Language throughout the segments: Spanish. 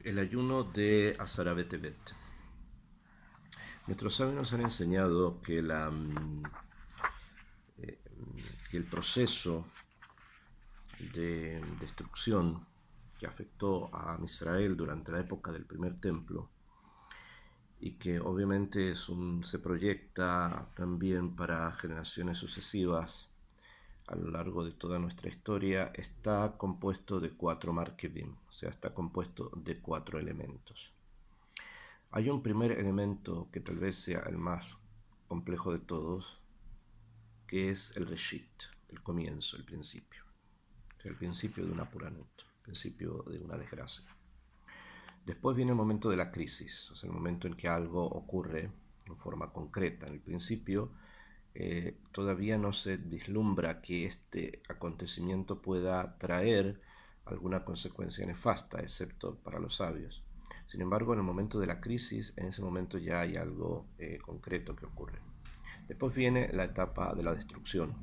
El ayuno de Asara Betevet. Nuestros sabios nos han enseñado que, que el proceso de destrucción que afectó a Israel durante la época del primer templo y que obviamente se proyecta también para generaciones sucesivas a lo largo de toda nuestra historia, está compuesto de 4 markevim, o sea, está compuesto de 4 elementos. Hay un primer elemento que tal vez sea el más complejo de todos, que es el reshit, el comienzo, el principio. O sea, el principio de una puranut, el principio de una desgracia. Después viene el momento de la crisis, o sea, el momento en que algo ocurre en forma concreta. En el principio todavía no se vislumbra que este acontecimiento pueda traer alguna consecuencia nefasta, excepto para los sabios. Sin embargo, en el momento de la crisis, en ese momento ya hay algo concreto que ocurre. Después viene la etapa de la destrucción.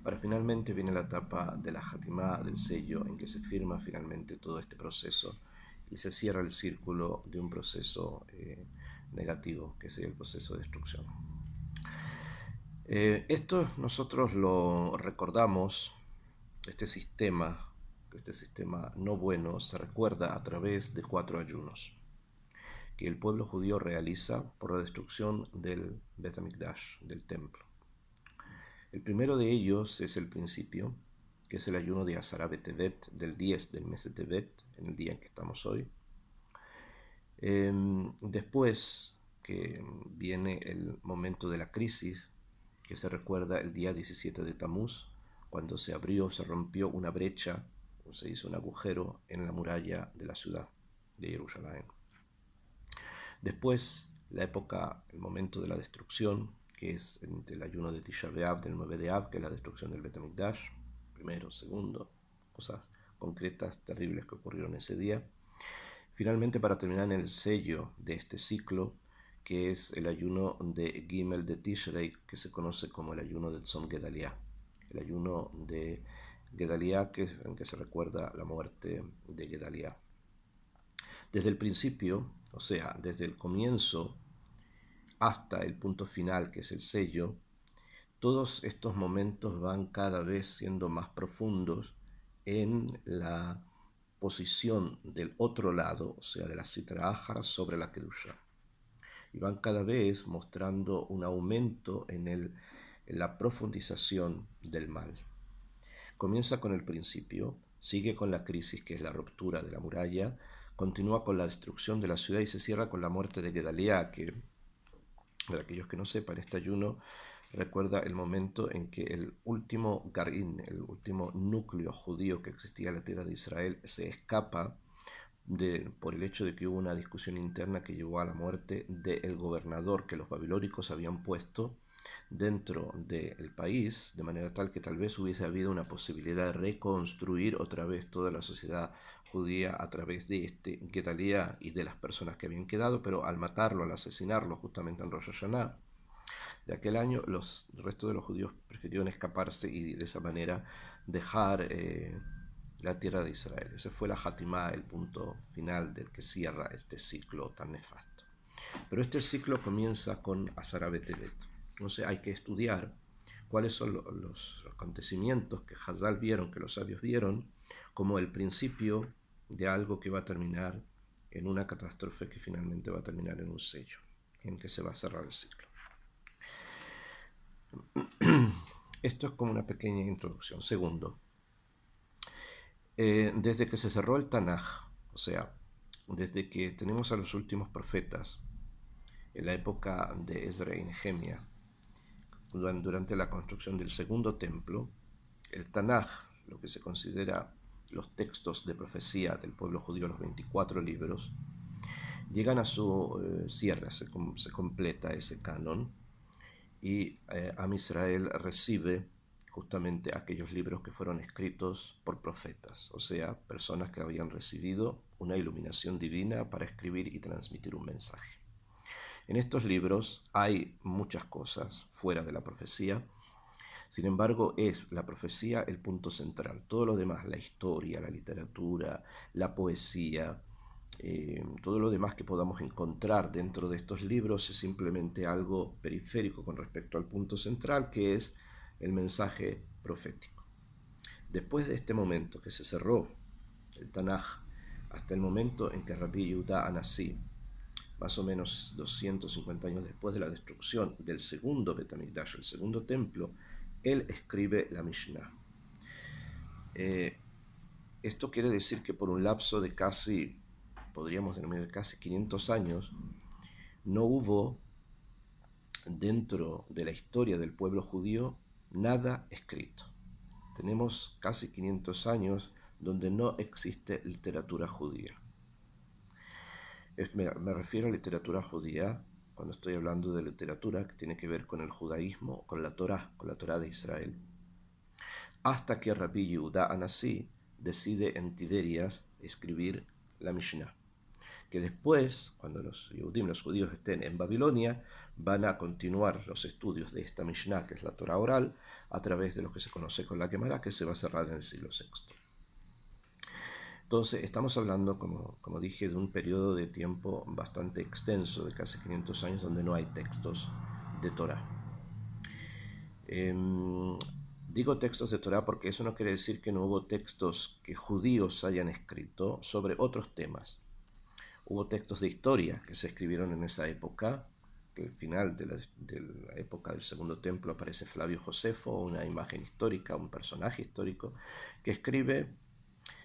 Para finalmente viene la etapa de la Hatimá, del sello, en que se firma finalmente todo este proceso y se cierra el círculo de un proceso negativo, que sería el proceso de destrucción. Esto nosotros lo recordamos, este sistema no bueno se recuerda a través de 4 ayunos que el pueblo judío realiza por la destrucción del Bet HaMikdash, del templo. El primero de ellos es el principio, que es el ayuno de Asara Betevet, del 10 del mes de Tevet, en el día en que estamos hoy. Después que viene el momento de la crisis, que se recuerda el día 17 de Tamuz, cuando se rompió una brecha, o se hizo un agujero en la muralla de la ciudad de Jerusalén. Después, el momento de la destrucción, que es entre el ayuno de Tisha B'Av, del 9 de Av, que es la destrucción del Bet HaMikdash, primero, segundo, cosas concretas, terribles que ocurrieron ese día. Finalmente, para terminar en el sello de este ciclo, que es el ayuno de Gimel de Tishrei, que se conoce como el ayuno de Tzom Gedaliah, el ayuno de Gedaliah, en que se recuerda la muerte de Gedaliah. Desde el principio, o sea, desde el comienzo hasta el punto final, que es el sello, todos estos momentos van cada vez siendo más profundos en la posición del otro lado, o sea, de la Sitra Achra sobre la Kedusha. Y van cada vez mostrando un aumento en la profundización del mal. Comienza con el principio, sigue con la crisis, que es la ruptura de la muralla, continúa con la destrucción de la ciudad y se cierra con la muerte de Gedaliah, que, para aquellos que no sepan, este ayuno recuerda el momento en que el último Garín, el último núcleo judío que existía en la tierra de Israel, se escapa por el hecho de que hubo una discusión interna que llevó a la muerte del gobernador que los babilónicos habían puesto dentro del país, de manera tal que tal vez hubiese habido una posibilidad de reconstruir otra vez toda la sociedad judía a través de este Gedaliah y de las personas que habían quedado, pero al matarlo, al asesinarlo justamente en Rosh Hashanah de aquel año, el resto de los judíos prefirieron escaparse y de esa manera dejar la tierra de Israel. Ese fue la Hatimá, el punto final del que cierra este ciclo tan nefasto. Pero este ciclo comienza con Asara Betevet. Entonces hay que estudiar cuáles son los acontecimientos que Hazal vieron, que los sabios vieron, como el principio de algo que va a terminar en una catástrofe que finalmente va a terminar en un sello, en que se va a cerrar el ciclo. Esto es como una pequeña introducción. Segundo, desde que se cerró el Tanaj, o sea, desde que tenemos a los últimos profetas, en la época de Ezra y Nehemia, durante la construcción del segundo templo, el Tanaj, lo que se considera los textos de profecía del pueblo judío, los 24 libros, llegan a su cierre, se completa ese canon, y Am Israel recibe justamente aquellos libros que fueron escritos por profetas, o sea, personas que habían recibido una iluminación divina para escribir y transmitir un mensaje. En estos libros hay muchas cosas fuera de la profecía, sin embargo es la profecía el punto central. Todo lo demás, la historia, la literatura, la poesía, Todo lo demás que podamos encontrar dentro de estos libros es simplemente algo periférico con respecto al punto central, que es el mensaje profético. Después de este momento que se cerró el Tanaj, hasta el momento en que Rabbi Yehuda Anasí, más o menos 250 años después de la destrucción del segundo Bet HaMikdash, el segundo templo, él escribe la Mishnah. Esto quiere decir que por un lapso de podríamos denominar casi 500 años, no hubo dentro de la historia del pueblo judío nada escrito. Tenemos casi 500 años donde no existe literatura judía. Me refiero a literatura judía cuando estoy hablando de literatura que tiene que ver con el judaísmo, con la Torá de Israel. Hasta que Rabbi Yehuda Anasí decide en Tiberias escribir la Mishnah, que después, cuando los judíos estén en Babilonia, van a continuar los estudios de esta Mishnah, que es la Torá oral, a través de lo que se conoce con la Gemara, que se va a cerrar en el siglo VI. Entonces, estamos hablando, como dije, de un periodo de tiempo bastante extenso, de casi 500 años, donde no hay textos de Torá. Digo textos de Torá porque eso no quiere decir que no hubo textos que judíos hayan escrito sobre otros temas. Hubo textos de historia que se escribieron en esa época, que al final de la época del Segundo Templo aparece Flavio Josefo, una imagen histórica, un personaje histórico, que escribe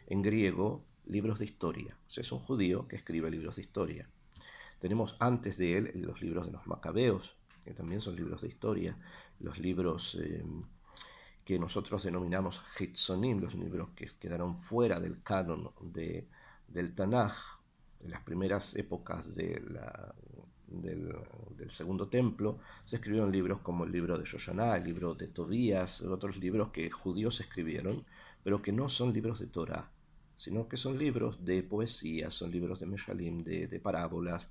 en griego libros de historia. O sea, es un judío que escribe libros de historia. Tenemos antes de él los libros de los macabeos, que también son libros de historia, los libros que nosotros denominamos Hitzonim, los libros que quedaron fuera del canon del Tanaj, en las primeras épocas del Segundo Templo, se escribieron libros como el libro de Yoshaná, el libro de Tobías, otros libros que judíos escribieron, pero que no son libros de Torah, sino que son libros de poesía, son libros de Meshalim, de parábolas,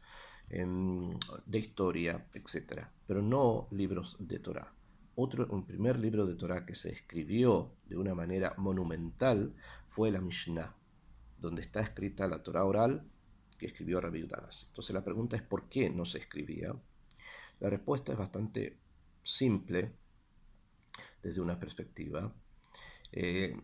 de historia, etc. Pero no libros de Torah. Un primer libro de Torah que se escribió de una manera monumental fue la Mishnah, donde está escrita la Torah oral que escribió Rabbi Yehuda Anasí. Entonces la pregunta es ¿por qué no se escribía? La respuesta es bastante simple desde una perspectiva,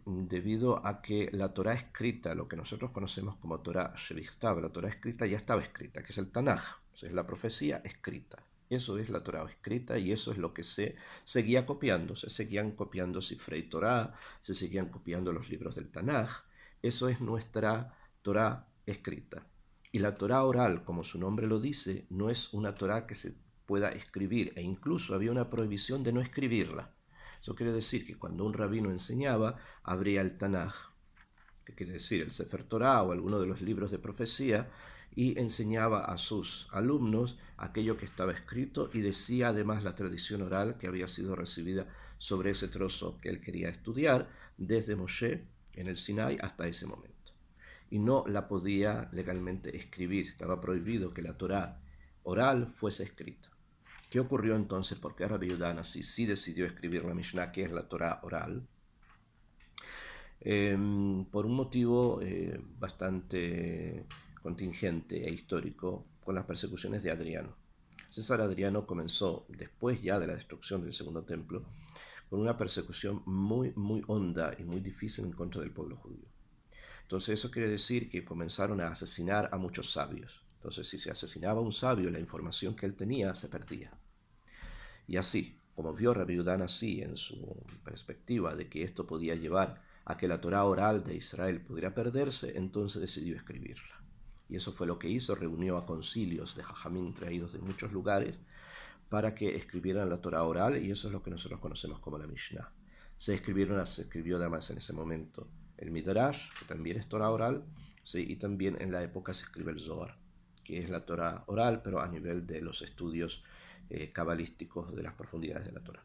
debido a que la Torah escrita, lo que nosotros conocemos como Torah Shevichtav, la Torah escrita ya estaba escrita, que es el Tanaj, o sea, es la profecía escrita. Eso es la Torah escrita y eso es lo que se seguía copiando. Se seguían copiando Sifrei Torah, se seguían copiando los libros del Tanaj. Eso es nuestra Torah escrita. Y la Torah oral, como su nombre lo dice, no es una Torah que se pueda escribir, e incluso había una prohibición de no escribirla. Eso quiere decir que cuando un rabino enseñaba, abría el Tanaj, que quiere decir el Sefer Torah o alguno de los libros de profecía, y enseñaba a sus alumnos aquello que estaba escrito y decía además la tradición oral que había sido recibida sobre ese trozo que él quería estudiar desde Moshe en el Sinai hasta ese momento. Y no la podía legalmente escribir, estaba prohibido que la Torah oral fuese escrita. ¿Qué ocurrió entonces? ¿Por qué Rabbi Yehuda Anasí sí decidió escribir la Mishnah, que es la Torah oral? Por un motivo bastante contingente e histórico, con las persecuciones de Adriano. César Adriano comenzó, después ya de la destrucción del Segundo Templo, con una persecución muy, muy honda y muy difícil en contra del pueblo judío. Entonces eso quiere decir que comenzaron a asesinar a muchos sabios. Entonces si se asesinaba a un sabio, la información que él tenía se perdía. Y así, como vio Rabbi Yehuda Anasí en su perspectiva de que esto podía llevar a que la Torah oral de Israel pudiera perderse, entonces decidió escribirla. Y eso fue lo que hizo, reunió a concilios de Jajamín traídos de muchos lugares para que escribieran la Torah oral, y eso es lo que nosotros conocemos como la Mishnah. Se escribió además en ese momento el Midrash, que también es Torah oral, ¿sí? Y también en la época se escribe el Zohar, que es la Torah oral, pero a nivel de los estudios cabalísticos de las profundidades de la Torah.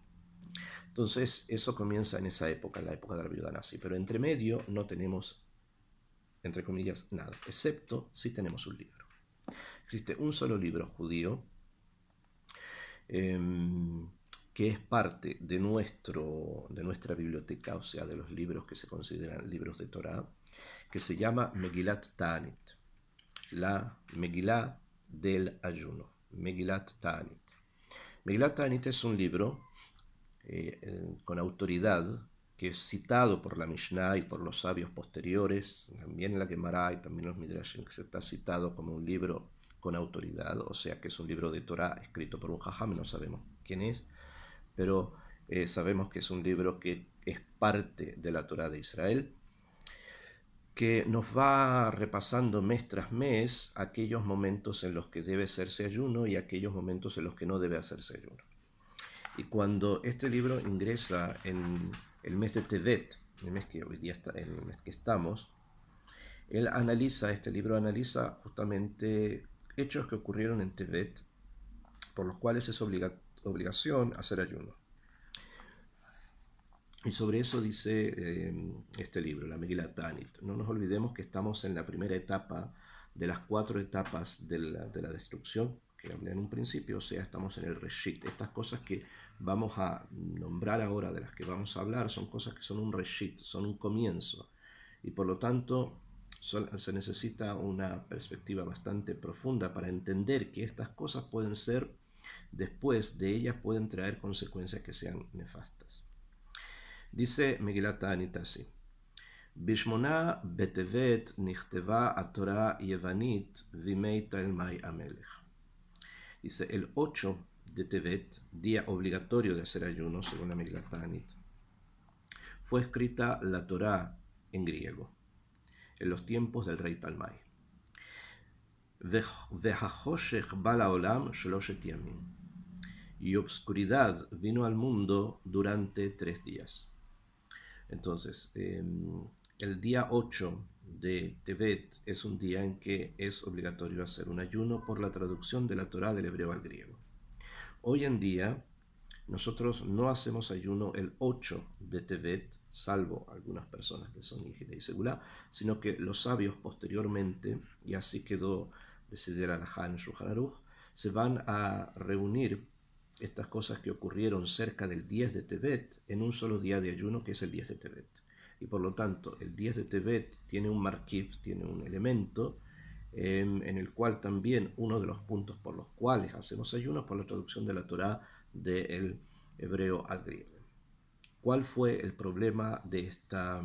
Entonces, eso comienza en esa época, en la época de Rabbi Yehuda Anasí, pero entre medio no tenemos, entre comillas, nada, excepto si tenemos un libro. Existe un solo libro judío que es parte de nuestra biblioteca, o sea, de los libros que se consideran libros de Torah, que se llama Megilat Ta'anit. la Megilá del ayuno, Megilat Ta'anit. Megilat Ta'anit es un libro con autoridad que es citado por la Mishnah y por los sabios posteriores, también en la Gemara y también en los Midrashim, que se está citado como un libro con autoridad, o sea que es un libro de Torah escrito por un jajam, no sabemos quién es, pero sabemos que es un libro que es parte de la Torah de Israel, que nos va repasando mes tras mes aquellos momentos en los que debe hacerse ayuno y aquellos momentos en los que no debe hacerse ayuno. Y cuando este libro ingresa en el mes de Tevet, el mes que hoy día el mes que estamos, este libro analiza justamente hechos que ocurrieron en Tevet, por los cuales es obligación hacer ayuno. Y sobre eso dice este libro, la Megilat Ta'anit. No nos olvidemos que estamos en la primera etapa de las 4 etapas de la destrucción, que hablé en un principio, o sea, estamos en el Reshit. Estas cosas que vamos a nombrar ahora, de las que vamos a hablar, son cosas que son un Reshit, son un comienzo. Y por lo tanto, se necesita una perspectiva bastante profunda para entender que estas cosas pueden ser, después de ellas pueden traer consecuencias que sean nefastas. Dice Megilat Ta'anit así: Bishmona betevet nichteva Torah yevanit vimeita el Mai Amelech. Dice, el 8 de Tevet, día obligatorio de hacer ayuno, según la Megilat Ta'anit, fue escrita la Torah en griego, en los tiempos del rey Talmai. Vehachoshech bala olam shloshet yamim. Y obscuridad vino al mundo durante 3 días. Entonces, el día 8 de Tevet es un día en que es obligatorio hacer un ayuno por la traducción de la Torá del hebreo al griego. Hoy en día, nosotros no hacemos ayuno el 8 de Tevet, salvo algunas personas que son Yehidei Segulá, sino que los sabios posteriormente, y así quedó decidir Alajá en Shulchan Aruch, se van a reunir estas cosas que ocurrieron cerca del 10 de Tevet en un solo día de ayuno, que es el 10 de Tevet. Y por lo tanto, el 10 de Tevet tiene un markiv, tiene un elemento en el cual también uno de los puntos por los cuales hacemos ayuno por la traducción de la Torá del hebreo al griego. ¿Cuál fue el problema de esta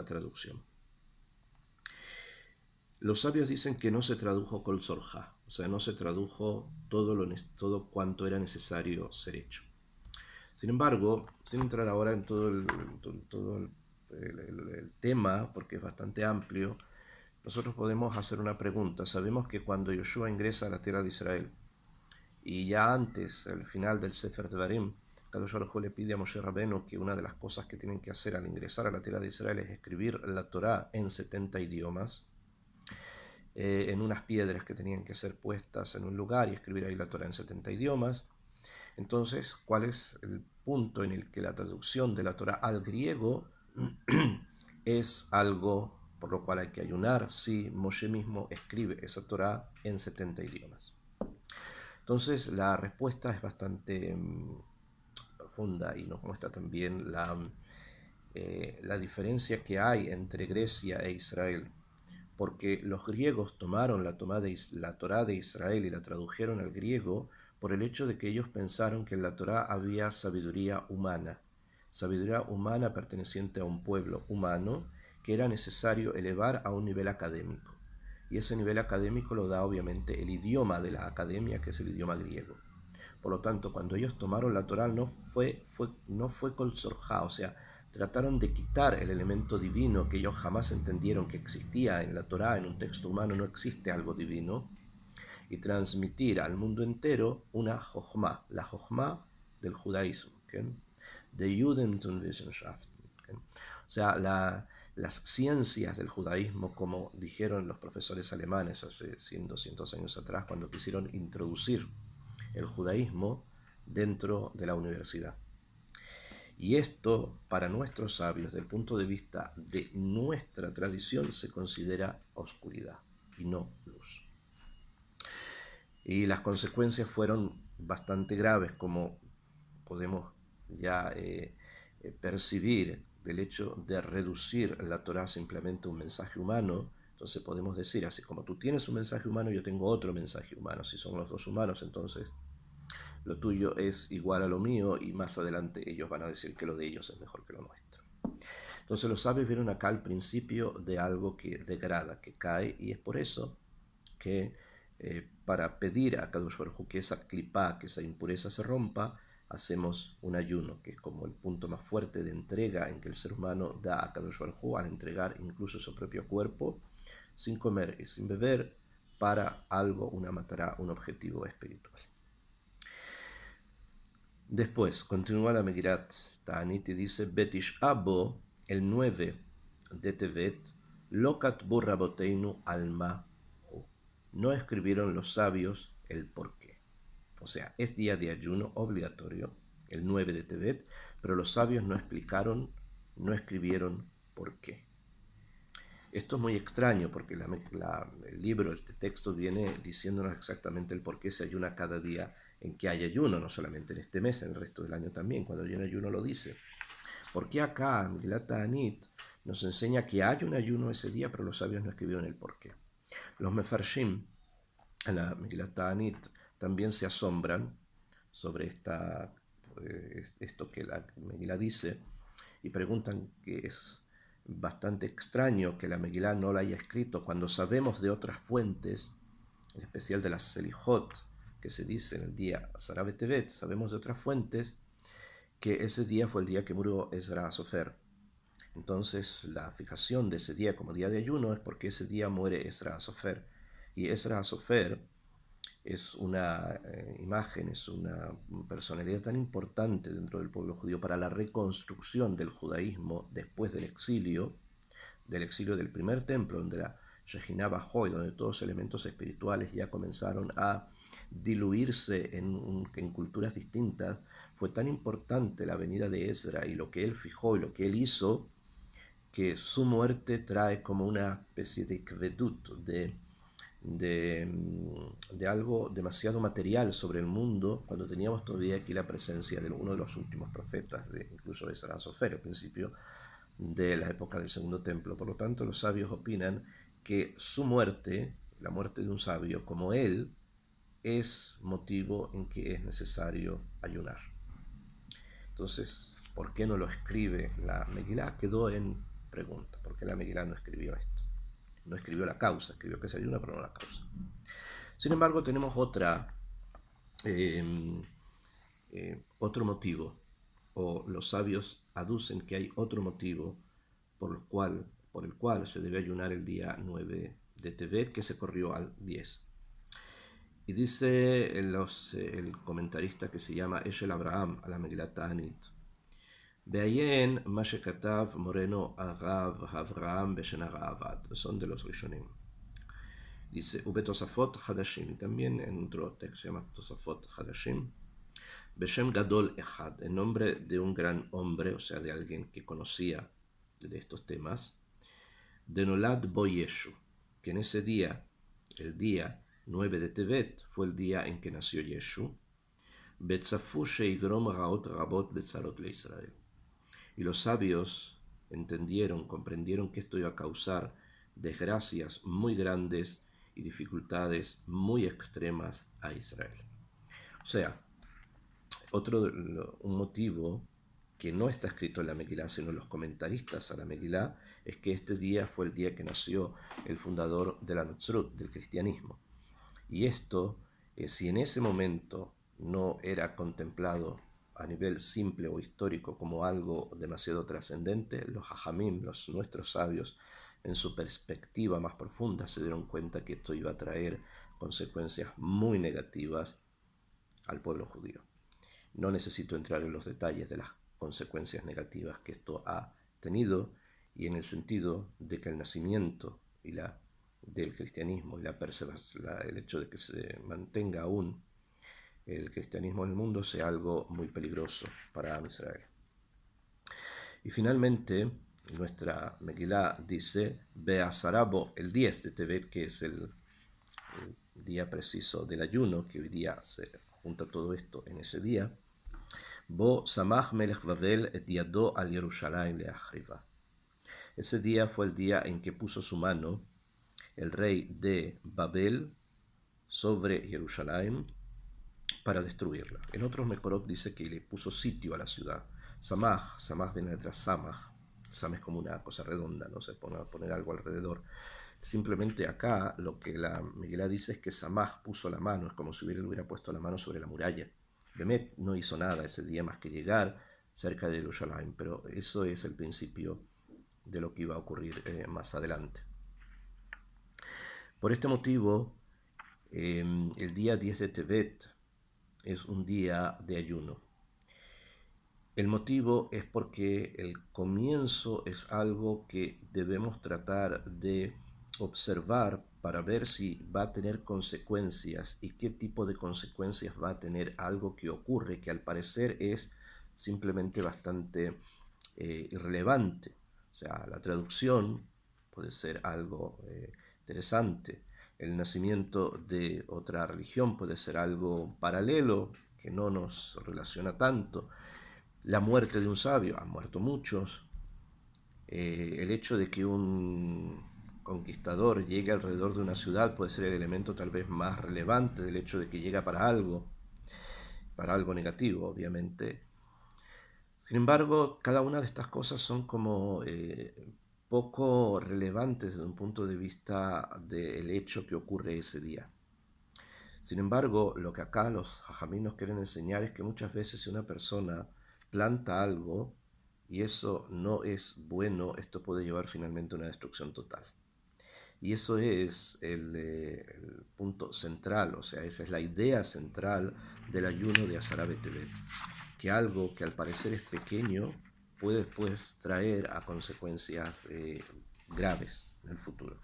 traducción? Los sabios dicen que no se tradujo Kol Sorja, o sea, no se tradujo todo cuanto era necesario ser hecho. Sin embargo, sin entrar ahora en todo el tema, porque es bastante amplio, nosotros podemos hacer una pregunta. Sabemos que cuando Yoshua ingresa a la tierra de Israel, y ya antes, al final del Sefer Devarim, Kadosh Baruj Hu le pide a Moshe Rabbeinu que una de las cosas que tienen que hacer al ingresar a la tierra de Israel es escribir la Torá en 70 idiomas, en unas piedras que tenían que ser puestas en un lugar y escribir ahí la Torá en 70 idiomas. Entonces, ¿cuál es el punto en el que la traducción de la Torá al griego es algo por lo cual hay que ayunar si Moshe mismo escribe esa Torá en 70 idiomas? Entonces, la respuesta es bastante profunda y nos muestra también la diferencia que hay entre Grecia e Israel, porque los griegos tomaron la Torá de Israel y la tradujeron al griego por el hecho de que ellos pensaron que en la Torá había sabiduría humana perteneciente a un pueblo humano que era necesario elevar a un nivel académico. Y ese nivel académico lo da obviamente el idioma de la academia, que es el idioma griego. Por lo tanto, cuando ellos tomaron la Torá no fue Kol Sorja, o sea, trataron de quitar el elemento divino que ellos jamás entendieron que existía en la Torá. En un texto humano no existe algo divino, y transmitir al mundo entero una Jochma, la Jochma del judaísmo, ¿okay? De Judentumwissenschaft, ¿okay? O sea, las ciencias del judaísmo, como dijeron los profesores alemanes hace 100, 200 años atrás, cuando quisieron introducir el judaísmo dentro de la universidad. Y esto, para nuestros sabios, desde el punto de vista de nuestra tradición, se considera oscuridad y no luz. Y las consecuencias fueron bastante graves, como podemos ya percibir del hecho de reducir la Torá simplemente a un mensaje humano, Entonces podemos decir, así como tú tienes un mensaje humano, yo tengo otro mensaje humano. Si son los dos humanos, entonces lo tuyo es igual a lo mío y más adelante ellos van a decir que lo de ellos es mejor que lo nuestro. Entonces los sabios vieron acá el principio de algo que degrada, que cae, y es por eso que para pedir a Kadosh Baruj Hu que esa clipá, que esa impureza se rompa, hacemos un ayuno, que es como el punto más fuerte de entrega en que el ser humano da a Kadosh Baruj Hu al entregar incluso su propio cuerpo, sin comer y sin beber, para algo, una matará, un objetivo espiritual. Después, continúa la Megirat Ta'anit y dice, Betish Abo, el 9 de Tevet, Lokat Burraboteinu Alma, no escribieron los sabios el porqué. O sea, es día de ayuno obligatorio, el 9 de Tevet, pero los sabios no explicaron, no escribieron por qué. Esto es muy extraño porque el libro, este texto viene diciéndonos exactamente el por qué se ayuna cada día en que hay ayuno, no solamente en este mes, en el resto del año también, cuando hay un ayuno lo dice. ¿Por qué acá, Megilat Ta'anit, nos enseña que hay un ayuno ese día, pero los sabios no escribieron el por qué? Los Mefarshim, en la Megilat Ta'anit, también se asombran sobre esto que la Megilá dice y preguntan que es bastante extraño que la Megilá no la haya escrito cuando sabemos de otras fuentes, en especial de las Selijot, que se dice en el día Asara B'Tevet, sabemos de otras fuentes que ese día fue el día que murió Ezra Sofer. Entonces la fijación de ese día como día de ayuno es porque ese día muere Ezra Sofer. Y Ezra Sofer es una imagen, es una personalidad tan importante dentro del pueblo judío para la reconstrucción del judaísmo después del exilio del primer templo, donde la Shejinah bajó y donde todos los elementos espirituales ya comenzaron a diluirse en culturas distintas. Fue tan importante la venida de Ezra y lo que él fijó y lo que él hizo, que su muerte trae como una especie de kvedut, de algo demasiado material sobre el mundo, cuando teníamos todavía aquí la presencia de uno de los últimos profetas, incluso de Ezra Sofer, al principio de la época del Segundo Templo. Por lo tanto, los sabios opinan que su muerte, la muerte de un sabio como él, es motivo en que es necesario ayunar. Entonces, ¿por qué no lo escribe la Megilá? Quedó en pregunta. ¿Por qué la Megilá no escribió esto? No escribió la causa, escribió que se ayuna, pero no la causa. Sin embargo, tenemos otro motivo, o los sabios aducen que hay otro motivo por el cual se debe ayunar el día 9 de Tevet, que se corrió al 10. Y dice el comentarista que se llama Eshel Abraham a la Megilat Ta'anit, Be'ayen ma shekatav moreno Arav Avraham beshen Aravad, son de los Rishonim. Dice, Ubetosafot Hadashim, y también en otro texto se llama Tosafot Hadashim, Beshem Gadol Echad, en nombre de un gran hombre, o sea, de alguien que conocía de estos temas, de Nolad Bo Yeshu, que en ese día, el día 9 de Tevet, fue el día en que nació Yeshu, Betzafu Sheigrom Raot Rabot Betzarot le Israel. Y los sabios comprendieron que esto iba a causar desgracias muy grandes y dificultades muy extremas a Israel. O sea, un motivo que no está escrito en la Megilá, sino en los comentaristas a la Megilá, es que este día fue el día que nació el fundador de la Notzrut, del cristianismo. Y esto, si en ese momento no era contemplado a nivel simple o histórico como algo demasiado trascendente, los hajamim, nuestros sabios, en su perspectiva más profunda se dieron cuenta que esto iba a traer consecuencias muy negativas al pueblo judío. No necesito entrar en los detalles de las consecuencias negativas que esto ha tenido, y en el sentido de que el nacimiento del cristianismo y el hecho de que se mantenga aún el cristianismo en el mundo sea algo muy peligroso para Israel. Y finalmente, nuestra Megilá dice, Be'asarabo, el 10 de Tevet, que es el día preciso del ayuno, que hoy día se junta todo esto en ese día, Bo Samach Melech Babel et yado al Yerushalayim leachriva. Ese día fue el día en que puso su mano el rey de Babel sobre Jerusalén para destruirla. En otros Mekorot dice que le puso sitio a la ciudad. Samaj viene detrás Samaj. Sam es como una cosa redonda, no se pone a poner algo alrededor. Simplemente acá lo que la Megilá dice es que Samaj puso la mano, es como si hubiera puesto la mano sobre la muralla. Bemet no hizo nada ese día más que llegar cerca de Jerusalén, pero eso es el principio de lo que iba a ocurrir más adelante. Por este motivo, el día 10 de Tevet es un día de ayuno. El motivo es porque el comienzo es algo que debemos tratar de observar para ver si va a tener consecuencias y qué tipo de consecuencias va a tener algo que ocurre, que al parecer es simplemente bastante irrelevante. O sea, la traducción puede ser algo interesante. El nacimiento de otra religión puede ser algo paralelo, que no nos relaciona tanto. La muerte de un sabio, han muerto muchos. El hecho de que un conquistador llegue alrededor de una ciudad puede ser el elemento tal vez más relevante del hecho de que llega para algo negativo, obviamente. Sin embargo, cada una de estas cosas son como poco relevantes desde un punto de vista del hecho que ocurre ese día. Sin embargo, lo que acá los jajamí nos quieren enseñar es que muchas veces si una persona planta algo y eso no es bueno, esto puede llevar finalmente a una destrucción total. Y eso es el punto central, o sea, esa es la idea central del ayuno de Asara B'Tevet, que algo que al parecer es pequeño puede después traer a consecuencias graves en el futuro.